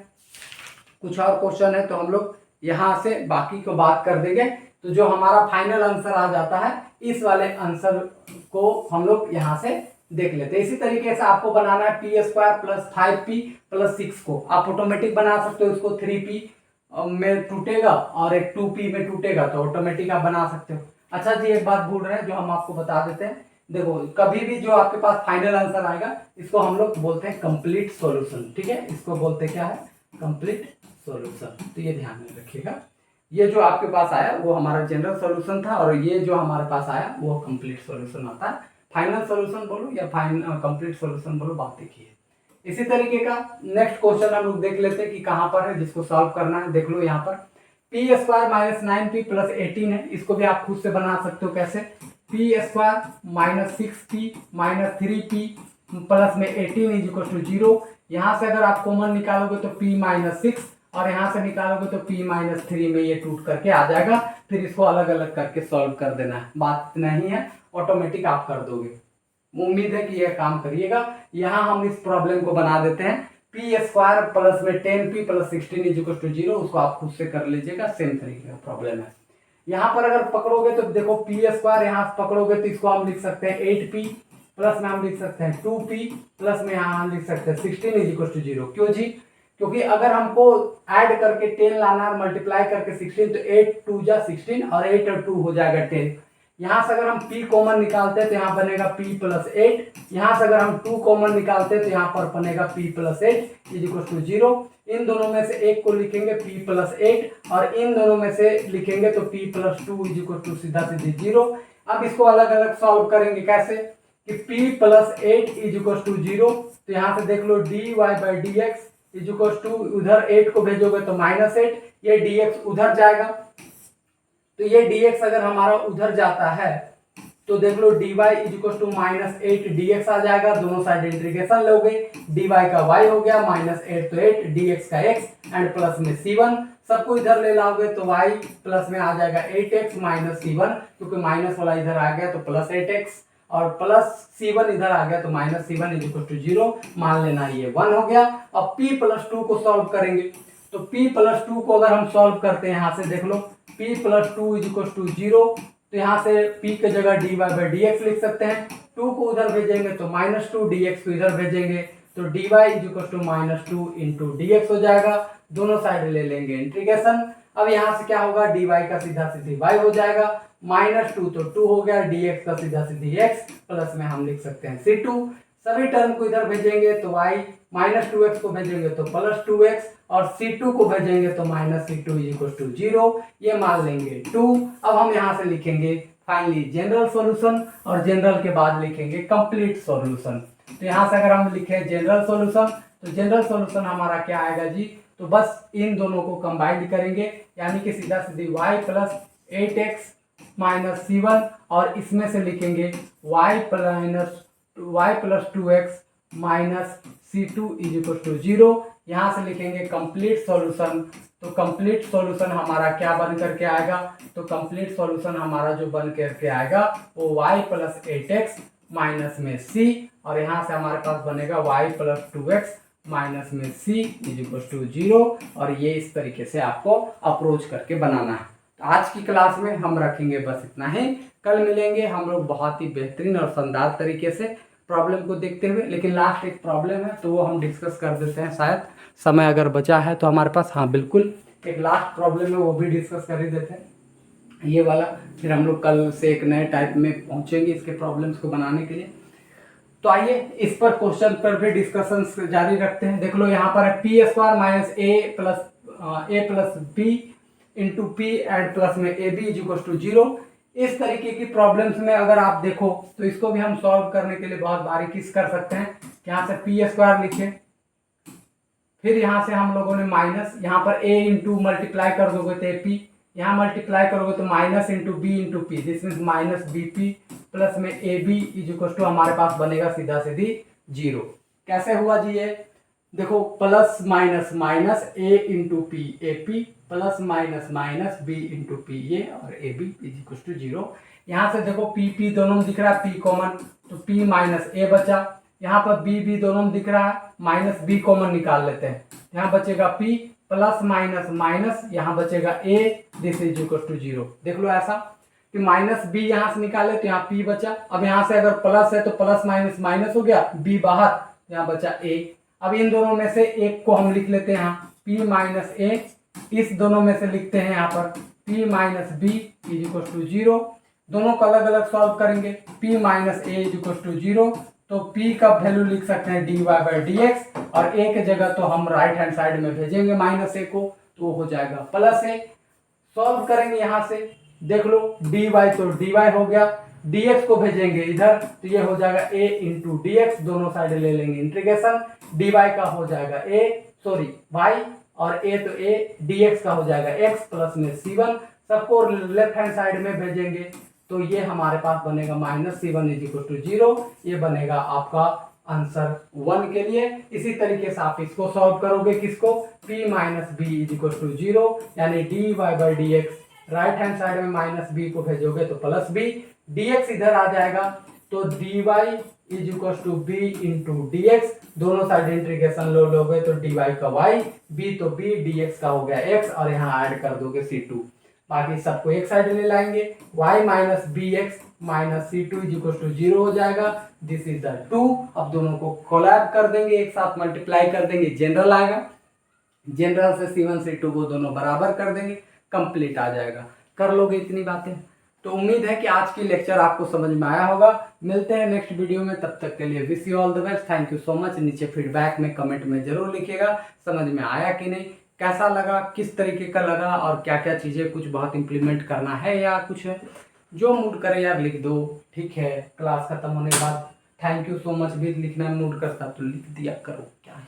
Speaker 1: कुछ और क्वेश्चन है तो हम लोग यहाँ से बाकी को बात कर देंगे। तो जो हमारा फाइनल आंसर आ जाता है इस वाले आंसर को हम लोग यहाँ से देख लेते हैं। इसी तरीके से आपको बनाना है p square plus 5p plus 6 को आप ऑटोमेटिक बना सकते हो। इसको 3p में टूटेगा और एक 2p में टूटेगा, तो ऑटोमेटिक आप बना सकते हो। अच्छा जी, एक बात भूल रहे हैं जो हम आपको बता देते हैं। देखो, कभी भी जो आपके पास फाइनल आंसर आएगा इसको हम लोग बोलते हैं कंप्लीट सॉल्यूशन। ठीक है, इसको बोलते क्या है? Complete solution. तो ये ध्यान में रखिएगा, ये जो आपके पास आया वो हमारा जनरल सॉल्यूशन था और ये जो हमारे पास आया वो कंप्लीट सॉल्यूशन आता है। फाइनल सॉल्यूशन बोलो या कंप्लीट सॉल्यूशन बोलो, बात एक ही है। इसी तरीके का नेक्स्ट क्वेश्चन हम लोग देख लेते हैं कि कहाँ पर है, जिसको सॉल्व करना है। देख लो यहाँ पर P square minus 9p plus 18 है। इसको भी आप खुद से बना सकते हो। कैसे? P square minus 6p minus 3p plus में 18 इज इक्वल टू 0। यहाँ से अगर आप कॉमन निकालोगे तो p माइनस 6 और यहाँ से निकालोगे तो p माइनस 3 में ये टूट करके आ जाएगा। फिर इसको अलग अलग करके सॉल्व कर देना है, बात नहीं है, ऑटोमेटिक आप कर दोगे। उम्मीद है कि यह काम करिएगा। यहाँ हम इस प्रॉब्लम को बना देते हैं पी स्क्वायर प्लस में 10p plus 16 is equal to 0। उसको आप खुद से कर लीजिएगा, सेम तरीके का प्रॉब्लम है। यहाँ पर अगर पकड़ोगे तो देखो पी स्क्वायर यहाँ पकड़ोगे तो इसको हम लिख सकते हैं 8p प्लस में हम लिख सकते हैं 2p प्लस में यहाँ हम लिख सकते हैं 16 इज इक्वल टू 0। क्यों जी? क्योंकि अगर हमको ऐड करके 10 लाना है, मल्टीप्लाई करके 16, तो 8 2 जा 16 और 8 और 2 हो जाएगा 10। यहाँ से अगर हम p कॉमन निकालते हैं तो यहाँ बनेगा p प्लस 8। यहाँ से अगर हम 2 कॉमन निकालते हैं तो यहाँ पर बनेगा p plus 8 is equal to 0। इन दोनों में से एक को लिखेंगे p प्लस 8 और इन दोनों में से लिखेंगे तो p plus 2 is equal to सीधा सीधी 0। अब इसको अलग अलग सॉल्व करेंगे। कैसे? कि p plus 8 is equal to 0। तो यहाँ से देख लो dy by D x is equal to, उधर 8 को भेजोगे तो माइनस 8, ये dx उधर जाएगा। तो ये dx अगर हमारा उधर जाता है तो देख लो dy is equal to minus 8 dx आ जाएगा। दोनों साइड इंटीग्रेशन लोगे, dy का y हो गया माइनस 8 तो 8, dx का x एंड प्लस में c1। सबको इधर ले लाओगे तो y प्लस में आ जाएगा 8x माइनस c1, क्योंकि माइनस वाला इधर आ गया तो प्लस 8x और प्लस c1 इधर आ गया तो minus c1 is equal to 0। मान लेना ये 1 हो गया। अब p प्लस 2 को सॉल्व करेंगे तो p प्लस 2 को अगर हम सॉल्व करते हैं, यहाँ से देख लो p plus 2 is equal to 0। तो यहाँ से p की जगह dy बाई डी एक्स लिख सकते हैं। 2 को उधर भेजेंगे तो माइनस 2, dx को इधर भेजेंगे तो dy is equal to minus 2 into dx हो जाएगा। दोनों साइड ले लेंगे इंटीग्रेशन। अब यहाँ से क्या होगा, dy का सीधा सीधी y हो जाएगा, माइनस 2 तो 2 हो गया, dx का सीधा सीधी x प्लस में हम लिख सकते हैं c2। सभी टर्म को इधर भेजेंगे तो y, माइनस 2x को भेजेंगे तो प्लस 2x और c2 को भेजेंगे तो minus c2 is equal to 0। ये मान लेंगे 2। अब हम यहाँ से लिखेंगे फाइनली जनरल सॉल्यूशन और जनरल के बाद लिखेंगे कंप्लीट सॉल्यूशन। तो यहाँ से अगर हम लिखे जनरल सॉल्यूशन तो जनरल सॉल्यूशन हमारा क्या आएगा जी? तो बस इन दोनों को कंबाइंड करेंगे, यानी कि सीधा सीधी y plus 8x minus c1 और इसमें से लिखेंगे y plus 2x minus c2 is equal to 0। यहाँ से लिखेंगे कंप्लीट सॉल्यूशन। तो कंप्लीट सॉल्यूशन हमारा क्या बन करके आएगा? तो कंप्लीट सॉल्यूशन हमारा जो बन करके आएगा वो y प्लस 8x माइनस में c और यहाँ से हमारे पास बनेगा y प्लस 2x माइनस में c इज इक्वल टू 0। और ये इस तरीके से आपको अप्रोच करके बनाना है। तो आज की क्लास में हम रखेंगे बस इतना ही। कल मिलेंगे हम लोग बहुत ही बेहतरीन और शानदार तरीके से प्रॉब्लम को देखते हुए। लेकिन लास्ट एक प्रॉब्लम है तो वो हम डिस्कस कर देते हैं, शायद समय अगर बचा है तो हमारे पास। हाँ बिल्कुल, एक लास्ट प्रॉब्लम है वो भी डिस्कस कर ही देते हैं, ये वाला। फिर हम लोग कल से एक नए टाइप में पहुँचेंगे इसके प्रॉब्लम्स को बनाने के लिए। तो आइए इस पर क्वेश्चन पर भी डिस्कशन जारी रखते हैं। देख लो यहाँ पर है P square minus A plus B into P and plus में A B is equal to 0। इस तरीके की प्रॉब्लम्स में अगर आप देखो तो इसको भी हम सॉल्व करने के लिए बहुत बारीकी से कर सकते हैं। यहाँ से पी स्क्वायर लिखे, फिर यहाँ से हम लोगों ने माइनस, यहाँ पर a इंटू मल्टीप्लाई कर दोगे तो p, यहाँ मल्टीप्लाई करोगे तो minus into B into P, this means minus B P plus में A B is equal to हमारे पास बनेगा सीधा सीधी 0। कैसे हुआ जी ये देखो, plus minus minus A into p a p plus minus minus b into p ये और a B is equal to 0। यहाँ से देखो पी पी दोनों में दिख रहा है, पी कॉमन तो पी माइनस ए बचा, यहाँ पर बी बी दोनों में दिख रहा है, माइनस बी कॉमन निकाल लेते हैं, यहाँ बचेगा पी प्लस माइनस माइनस, यहाँ बचेगा ए, दिस इज इक्वल टू 0। देख लो ऐसा कि माइनस बी यहाँ से निकाले तो यहाँ पी बचा, अब यहाँ से अगर प्लस है तो प्लस माइनस माइनस हो गया, बी बाहर, यहाँ बचा ए। अब इन दोनों में से एक को हम लिख लेते हैं यहाँ पी माइनस ए, इस दोनों में से लिखते हैं यहाँ पर p minus b is equal to 0। दोनों को अलग अलग सॉल्व करेंगे, p minus a is equal to 0, तो p का वैल्यू लिख सकते हैं dy बाई डी एक्स, और a के जगह तो हम राइट हैंड साइड में भेजेंगे माइनस ए को, तो हो जाएगा प्लस ए। सॉल्व करेंगे यहाँ से, देख लो dy तो dy हो गया, dx को भेजेंगे इधर तो ये हो जाएगा a इंटू डी एक्स, दोनों साइड ले लेंगे इंटीग्रेशन, dy का हो जाएगा y और a तो a, dx का हो जाएगा x प्लस में c1, सबको लेफ्ट हैंड साइड में भेजेंगे तो ये हमारे पास बनेगा minus c1 is equal to 0। ये बनेगा आपका आंसर 1 के लिए। इसी तरीके से आप इसको सॉल्व करोगे, किसको, p minus b is equal to 0, यानी dy by D x, right hand side में माइनस बी को भेजोगे तो प्लस बी, dx इधर आ जाएगा तो dy is equal to b into d x, दोनों साइड इंटीग्रेशन लोगे तो dy का y, b तो b, dx का हो गया x, और यहाँ ऐड कर दोगे c2, बाकी सबको एक साइड ले लाएंगे, y minus b x minus c2 is equal to 0 हो जाएगा, दिस इज द 2। अब दोनों को कोलैब कर देंगे, एक साथ मल्टीप्लाई कर देंगे, जनरल आएगा, जनरल से c1 c2 को दोनों बराबर कर देंगे, कंप्लीट आ जाएगा। कर लोगे इतनी बातें, तो उम्मीद है कि आज की लेक्चर आपको समझ में आया होगा। मिलते हैं नेक्स्ट वीडियो में, तब तक के लिए wish you all the best, thank you so much. नीचे फीडबैक में कमेंट में जरूर लिखिएगा समझ में आया कि नहीं, कैसा लगा, किस तरीके का लगा, और क्या क्या चीज़ें कुछ बहुत इम्प्लीमेंट करना है या कुछ है, जो मूड करे यार लिख दो, ठीक है। क्लास खत्म होने के बाद थैंक यू सो मच भी लिखना मूड करता तो लिख दिया करो, क्या है।